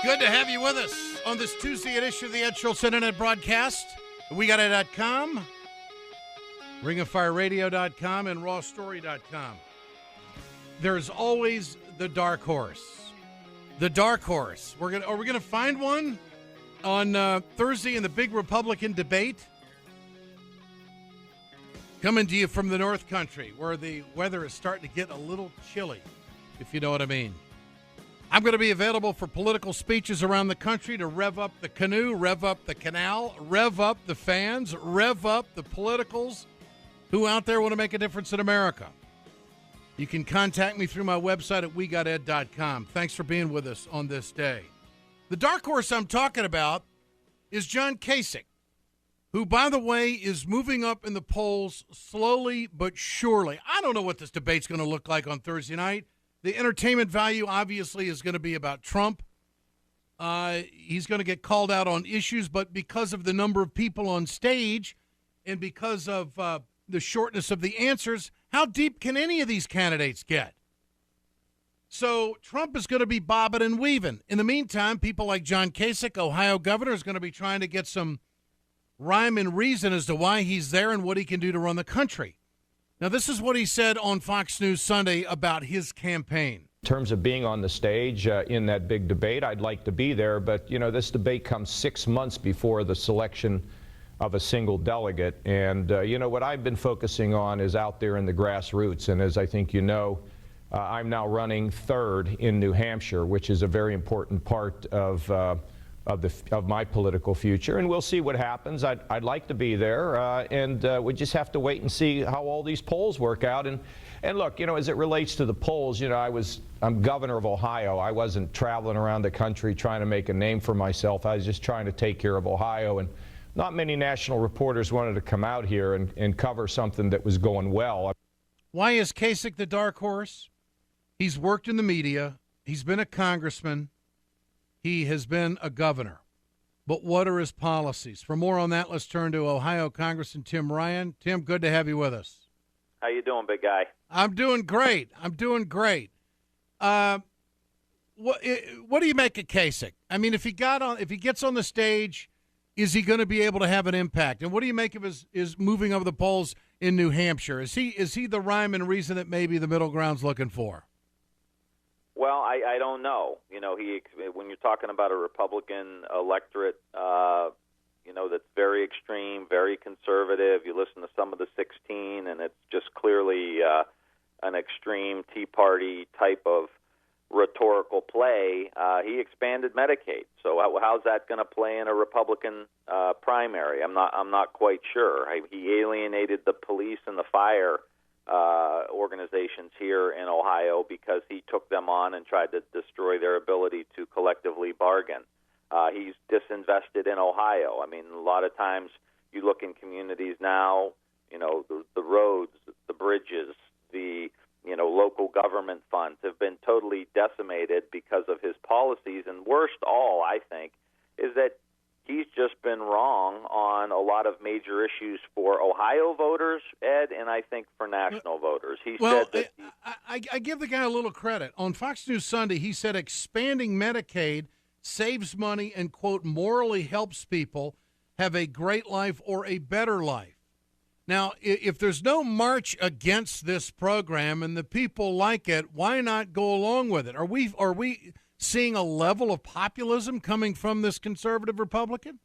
Good to have you with us on this Tuesday edition of the Ed Schultz Internet Broadcast. QwbeAC.com, ringofireradio.com, and rawstory.com. There's always the dark horse. The dark horse. Are we gonna find one on Thursday in the big Republican debate? Coming to you from the North Country, where the weather is starting to get a little chilly, if you know what I mean. I'm going to be available for political speeches around the country to rev up the canoe, rev up the canal, rev up the fans, rev up the politicals who out there want to make a difference in America. You can contact me through my website at wegoted.com. Thanks for being with us on this day. The dark horse I'm talking about is John Kasich, who, by the way, is moving up in the polls slowly but surely. I don't know what this debate's going to look like on Thursday night. The entertainment value, obviously, is going to be about Trump. He's going to get called out on issues, but because of the number of people on stage and because of the shortness of the answers, how deep can any of these candidates get? So Trump is going to be bobbing and weaving. In the meantime, people like John Kasich, Ohio governor, is going to be trying to get some rhyme and reason as to why he's there and what he can do to run the country. Now, this is what he said on Fox News Sunday about his campaign. In terms of being on the stage in that big debate, I'd like to be there. But, you know, this debate comes 6 months before the selection of a single delegate. And, you know, what I've been focusing on is out there in the grassroots. And as I think you know, I'm now running third in New Hampshire, which is a very important part of my political future, and we'll see what happens. I'd like to be there, and we just have to wait and see how all these polls work out. And look, you know, as it relates to the polls, you know, I'm governor of Ohio. I wasn't traveling around the country trying to make a name for myself. I was just trying to take care of Ohio, and not many national reporters wanted to come out here and cover something that was going well. Why is Kasich the dark horse? He's worked in the media. He's been a congressman. He has been a governor. But what are his policies? For more on that, let's turn to Ohio Congressman Tim Ryan. Tim, good to have you with us. How you doing, big guy? I'm doing great. What do you make of Kasich? I mean, if he gets on the stage, is he going to be able to have an impact? And what do you make of his moving over the polls in New Hampshire? Is he the rhyme and reason that maybe the middle ground's looking for? Well, I don't know. You know, when you're talking about a Republican electorate, you know, that's very extreme, very conservative. You listen to some of the 16, and it's just clearly an extreme Tea Party type of rhetorical play. He expanded Medicaid, so how's that going to play in a Republican primary? I'm not quite sure. He alienated the police and the fire organizations here in Ohio because he took them on and tried to destroy their ability to collectively bargain. He's disinvested in Ohio. I mean, a lot of times you look in communities now, you know, the roads, the bridges, the, you know, local government funds have been totally decimated because of his policies. And worst all, I think, is that he's just been wrong on a lot of major issues for Ohio voters, Ed, and I think for national voters. I give the guy a little credit. On Fox News Sunday, he said expanding Medicaid saves money and, quote, morally helps people have a great life or a better life. Now, if there's no march against this program and the people like it, why not go along with it? Are we seeing a level of populism coming from this conservative Republican?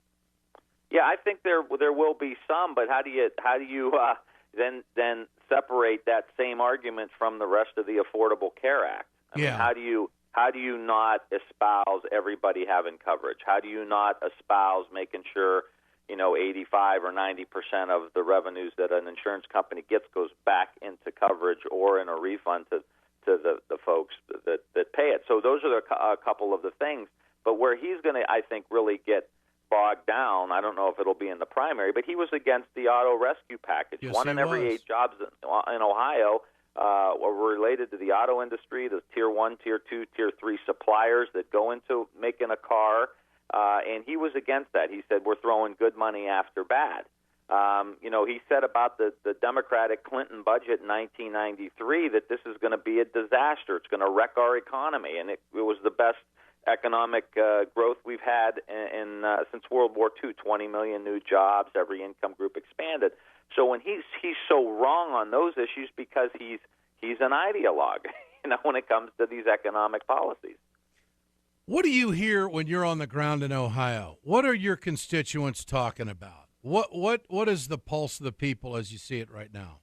Yeah, I think there will be some, but how do you then separate that same argument from the rest of the Affordable Care Act? I mean, how do you not espouse everybody having coverage? How do you not espouse making sure, you know, 85 or 90% of the revenues that an insurance company gets goes back into coverage or in a refund to the folks that pay it? So those are a couple of the things. But where he's going to, I think, really get bogged down, I don't know if it'll be in the primary, but he was against the auto rescue package. Yes, 1 in every 8 jobs in Ohio were related to the auto industry, the Tier 1, Tier 2, Tier 3 suppliers that go into making a car, and he was against that. He said, we're throwing good money after bad. You know, he said about the Democratic Clinton budget in 1993 that this is going to be a disaster. It's going to wreck our economy, and it was the best economic growth we've had since World War II, 20 million new jobs, every income group expanded. So when he's so wrong on those issues because he's an ideologue, when it comes to these economic policies. What do you hear when you're on the ground in Ohio? What are your constituents talking about? What is the pulse of the people as you see it right now?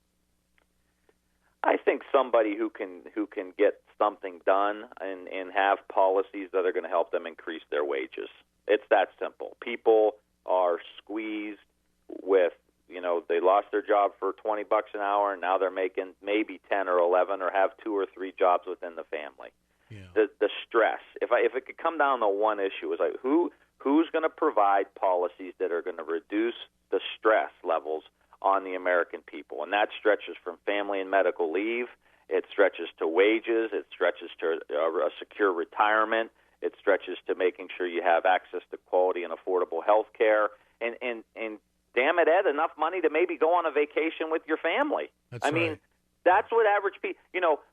I think somebody who can get something done and have policies that are going to help them increase their wages. It's that simple. People are squeezed with, they lost their job for $20 an hour, and now they're making maybe 10 or 11 or have 2 or 3 jobs within the family. Yeah. The stress. If it could come down to one issue, is like who's going to provide policies that are going to reduce the stress levels on the American people, and that stretches from family and medical leave. It stretches to wages. It stretches to a secure retirement. It stretches to making sure you have access to quality and affordable health care. And damn it, Ed, enough money to maybe go on a vacation with your family. I mean, that's what average people,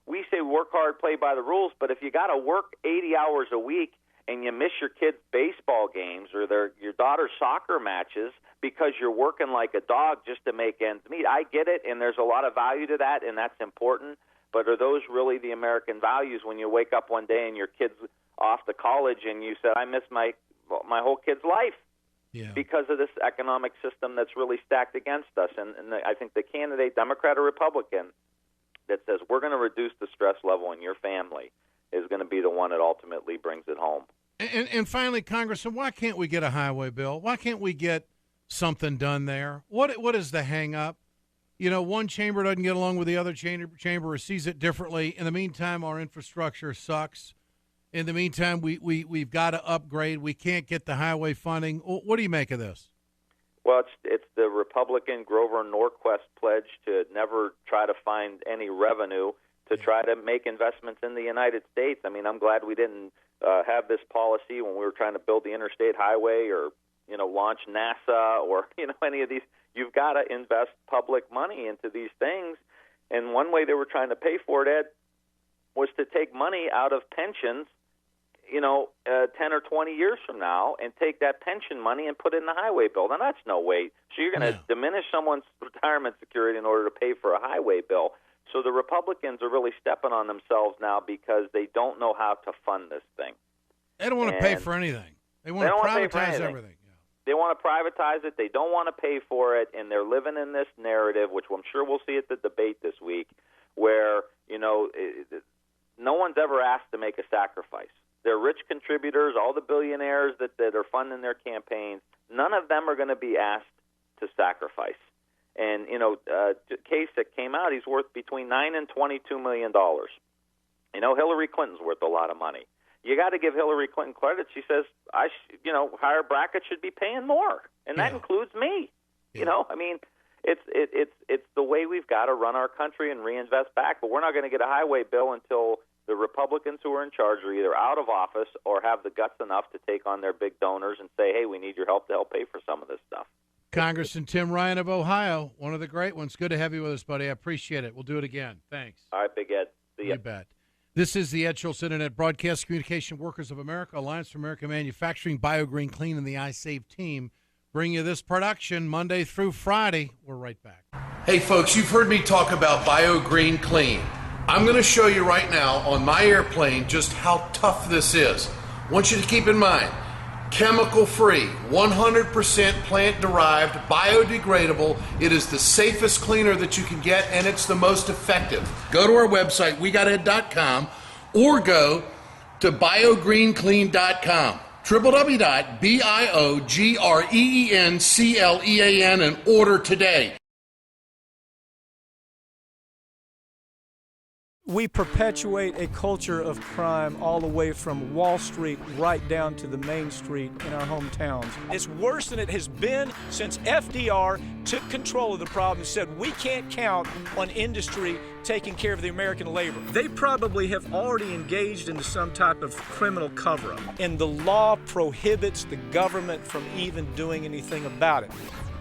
we say work hard, play by the rules, but if you got to work 80 hours a week and you miss your kids' baseball games or your daughter's soccer matches because you're working like a dog just to make ends meet, I get it, and there's a lot of value to that, and that's important. But are those really the American values when you wake up one day and your kid's off to college and you said, I miss my whole kid's life because of this economic system that's really stacked against us? And I think the candidate, Democrat or Republican, that says we're going to reduce the stress level in your family is going to be the one that ultimately brings it home. And finally, Congressman, why can't we get a highway bill? Why can't we get something done there? What is the hang-up? One chamber doesn't get along with the other chamber or sees it differently. In the meantime, our infrastructure sucks. In the meantime, we've got to upgrade. We can't get the highway funding. What do you make of this? Well, it's the Republican Grover Norquist pledge to never try to find any revenue to try to make investments in the United States. I mean, I'm glad we didn't have this policy when we were trying to build the interstate highway or, launch NASA or, any of these. You've got to invest public money into these things. And one way they were trying to pay for it, Ed, was to take money out of pensions, 10 or 20 years from now and take that pension money and put it in the highway bill. Now, that's no way. So you're going to diminish someone's retirement security in order to pay for a highway bill. So the Republicans are really stepping on themselves now because they don't know how to fund this thing. They don't want to pay for anything. They want to privatize everything. They want to privatize it. They don't want to pay for it, and they're living in this narrative, which I'm sure we'll see at the debate this week, where, no one's ever asked to make a sacrifice. They're rich contributors, all the billionaires that are funding their campaigns. None of them are going to be asked to sacrifice. And, Kasich came out, he's worth between $9 and $22 million. Hillary Clinton's worth a lot of money. You got to give Hillary Clinton credit. She says, higher brackets should be paying more, and that includes me. Yeah. It's the way we've got to run our country and reinvest back. But we're not going to get a highway bill until the Republicans who are in charge are either out of office or have the guts enough to take on their big donors and say, hey, we need your help to help pay for some of this stuff. Congressman Tim Ryan of Ohio, one of the great ones. Good to have you with us, buddy. I appreciate it. We'll do it again. Thanks. All right, Big Ed. See ya. You bet. This is the Ed Schultz Internet Broadcast Communication Workers of America, Alliance for American Manufacturing, BioGreen Clean, and the iSave team bring you this production Monday through Friday. We're right back. Hey, folks, you've heard me talk about BioGreen Clean. I'm going to show you right now on my airplane just how tough this is. I want you to keep in mind, chemical-free, 100% plant-derived, biodegradable. It is the safest cleaner that you can get, and it's the most effective. Go to our website, wegoted.com, or go to biogreenclean.com, www.biogreenclean, and order today. We perpetuate a culture of crime all the way from Wall Street right down to the main street in our hometowns. It's worse than it has been since FDR took control of the problem and said we can't count on industry taking care of the American labor. They probably have already engaged into some type of criminal cover-up, and the law prohibits the government from even doing anything about it.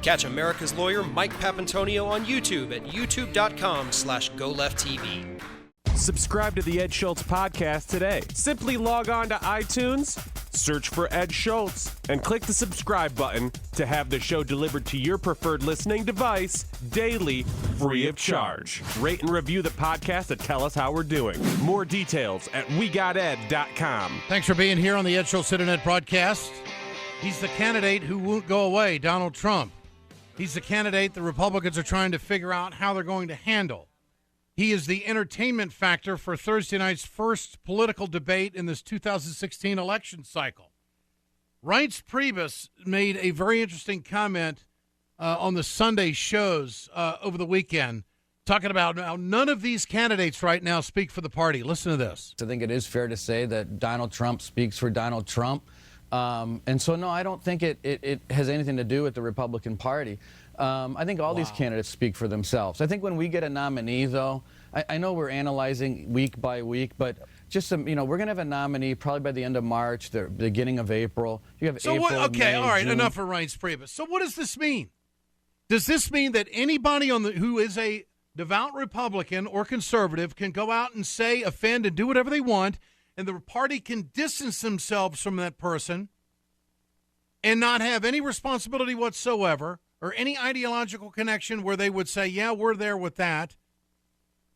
Catch America's lawyer Mike Papantonio on YouTube at youtube.com/GoLeftTV. Subscribe to the Ed Schultz podcast today. Simply log on to iTunes, search for Ed Schultz, and click the subscribe button to have the show delivered to your preferred listening device daily, free of charge. Rate and review the podcast and tell us how we're doing. More details at wegoted.com. Thanks for being here on the Ed Schultz Internet broadcast. He's the candidate who won't go away, Donald Trump. He's the candidate the Republicans are trying to figure out how they're going to handle. He is the entertainment factor for Thursday night's first political debate in this 2016 election cycle. Reince Priebus made a very interesting comment on the Sunday shows over the weekend, talking about how none of these candidates right now speak for the party. Listen to this. I think it is fair to say that Donald Trump speaks for Donald Trump. And so, no, I don't think it has anything to do with the Republican Party. I think all these candidates speak for themselves. I think when we get a nominee, though, I know we're analyzing week by week, but just we're going to have a nominee probably by the end of March, the beginning of April. You have April, okay, May, all right, June. enough of Reince Priebus. So what does this mean? Does this mean that anybody who is a devout Republican or conservative can go out and say, offend, and do whatever they want, and the party can distance themselves from that person and not have any responsibility whatsoever or any ideological connection where they would say, yeah, we're there with that,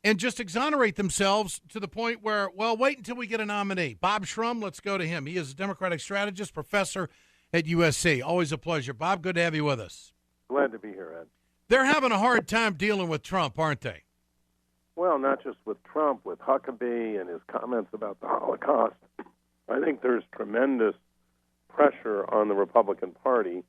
and just exonerate themselves to the point where, well, wait until we get a nominee. Bob Shrum, let's go to him. He is a Democratic strategist, professor at USC. Always a pleasure. Bob, good to have you with us. Glad to be here, Ed. They're having a hard time dealing with Trump, aren't they? Well, not just with Trump, with Huckabee and his comments about the Holocaust. I think there's tremendous pressure on the Republican Party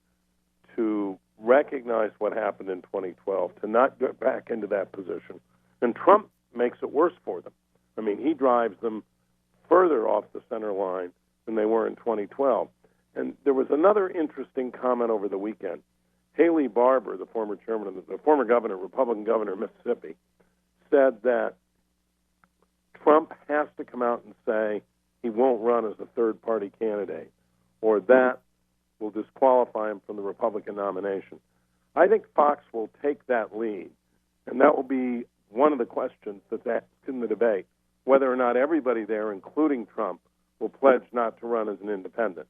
to recognize what happened in 2012, to not get back into that position. And Trump makes it worse for them. I mean, he drives them further off the center line than they were in 2012. And there was another interesting comment over the weekend. Haley Barbour, the former governor, Republican governor of Mississippi, said that Trump has to come out and say he won't run as a third-party candidate, or that will disqualify him from the Republican nomination. I think Fox will take that lead, and that will be one of the questions that's asked in the debate, whether or not everybody there, including Trump, will pledge not to run as an independent.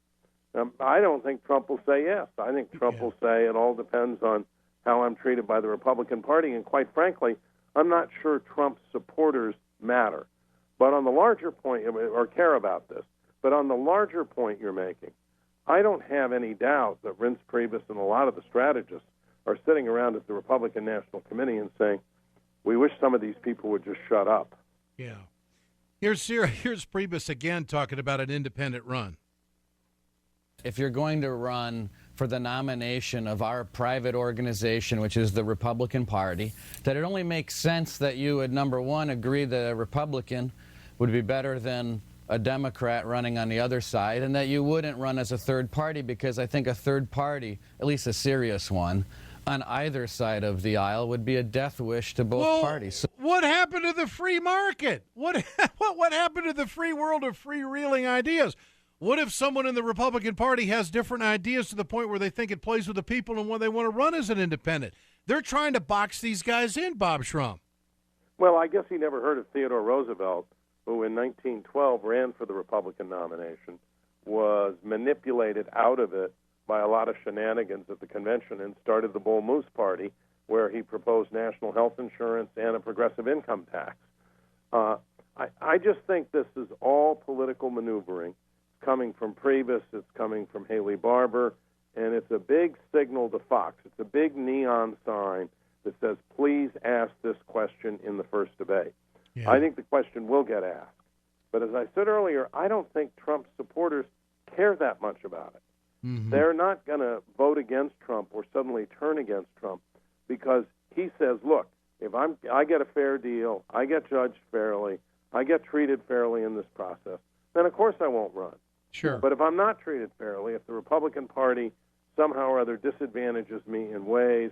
I don't think Trump will say yes. I think Trump will say it all depends on how I'm treated by the Republican Party, and quite frankly, I'm not sure Trump's supporters matter. But on the larger point, or care about this, but on the larger point you're making, I don't have any doubt that Reince Priebus and a lot of the strategists are sitting around at the Republican National Committee and saying, we wish some of these people would just shut up. Yeah. Here's Priebus again talking about an independent run. If you're going to run for the nomination of our private organization, which is the Republican Party, that it only makes sense that you would, number one, agree that a Republican would be better than a Democrat running on the other side, and that you wouldn't run as a third party, because I think a third party, at least a serious one, on either side of the aisle would be a death wish to both parties. So what happened to the free market? What happened to the free world of freewheeling ideas? What if someone in the Republican Party has different ideas to the point where they think it plays with the people and when they want to run as an independent? They're trying to box these guys in, Bob Shrum. Well, I guess he never heard of Theodore Roosevelt, who in 1912 ran for the Republican nomination, was manipulated out of it by a lot of shenanigans at the convention, and started the Bull Moose Party, where he proposed national health insurance and a progressive income tax. I just think this is all political maneuvering. It's coming from Priebus, it's coming from Haley Barbour, and it's a big signal to Fox. It's a big neon sign that says, please ask this question in the first debate. Yeah. I think the question will get asked. But as I said earlier, I don't think Trump's supporters care that much about it. Mm-hmm. They're not going to vote against Trump or suddenly turn against Trump because he says, look, if I get a fair deal, I get judged fairly, I get treated fairly in this process, then of course I won't run. Sure. But if I'm not treated fairly, if the Republican Party somehow or other disadvantages me in ways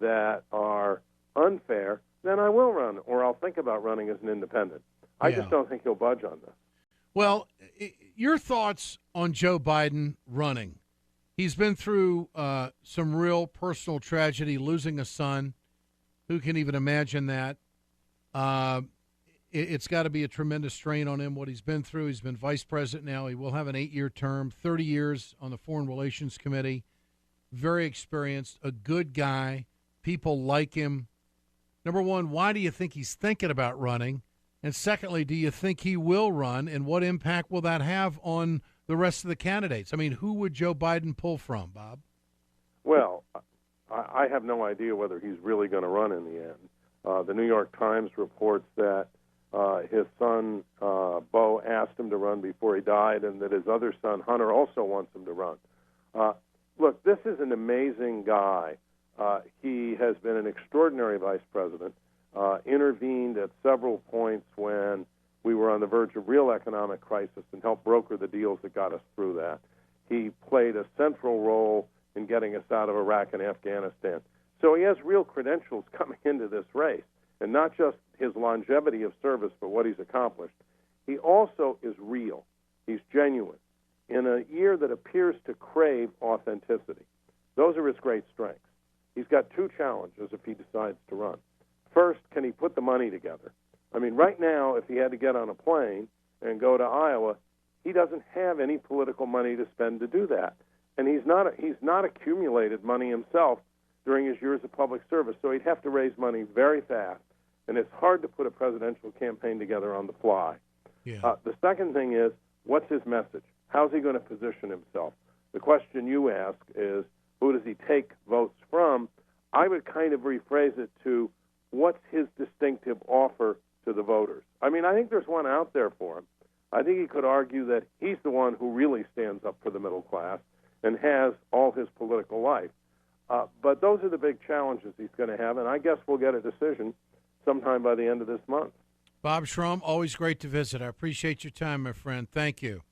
that are unfair, then I will run, or I'll think about running as an independent. I just don't think he'll budge on this. Well, your thoughts on Joe Biden running? He's been through some real personal tragedy, losing a son. Who can even imagine that? it's got to be a tremendous strain on him, what he's been through. He's been vice president now. He will have an 8-year term, 30 years on the Foreign Relations Committee. Very experienced, a good guy. People like him. Number one, why do you think he's thinking about running? And secondly, do you think he will run, and what impact will that have on the rest of the candidates? I mean, who would Joe Biden pull from, Bob? Well, I have no idea whether he's really going to run in the end. The New York Times reports that his son, Bo, asked him to run before he died, and that his other son, Hunter, also wants him to run. Look, this is an amazing guy. He has been an extraordinary vice president, intervened at several points when we were on the verge of real economic crisis and helped broker the deals that got us through that. He played a central role in getting us out of Iraq and Afghanistan. So he has real credentials coming into this race, and not just his longevity of service, but what he's accomplished. He also is real. He's genuine. In a year that appears to crave authenticity, those are his great strengths. He's got two challenges if he decides to run. First, can he put the money together? I mean, right now, if he had to get on a plane and go to Iowa, he doesn't have any political money to spend to do that. And he's not accumulated money himself during his years of public service, so he'd have to raise money very fast, and it's hard to put a presidential campaign together on the fly. Yeah. The second thing is, what's his message? How's he going to position himself? The question you ask is, who does he take votes from? I would kind of rephrase it to, what's his distinctive offer to the voters? I mean, I think there's one out there for him. I think he could argue that he's the one who really stands up for the middle class and has all his political life. But those are the big challenges he's going to have, and I guess we'll get a decision sometime by the end of this month. Bob Shrum, always great to visit. I appreciate your time, my friend. Thank you.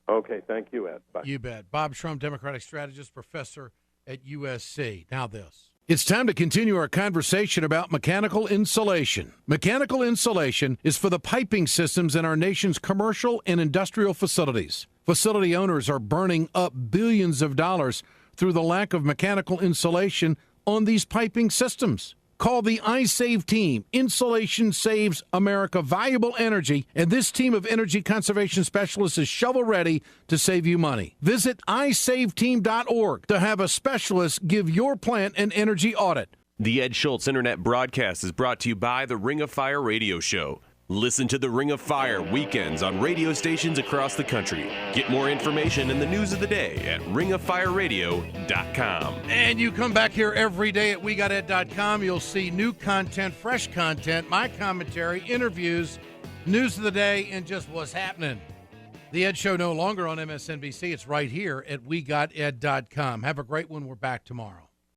Okay, thank you, Ed. Bye. You bet. Bob Shrum, Democratic strategist, professor at USC. Now this. It's time to continue our conversation about mechanical insulation. Mechanical insulation is for the piping systems in our nation's commercial and industrial facilities. Facility owners are burning up billions of dollars through the lack of mechanical insulation on these piping systems. Call the iSave team. Insulation saves America valuable energy, and this team of energy conservation specialists is shovel-ready to save you money. Visit iSaveTeam.org to have a specialist give your plant an energy audit. The Ed Schultz Internet broadcast is brought to you by the Ring of Fire radio show. Listen to the Ring of Fire weekends on radio stations across the country. Get more information and the news of the day at ringoffireradio.com. And you come back here every day at WeGotEd.com. You'll see new content, fresh content, my commentary, interviews, news of the day, and just what's happening. The Ed Show no longer on MSNBC. It's right here at WeGotEd.com. Have a great one. We're back tomorrow.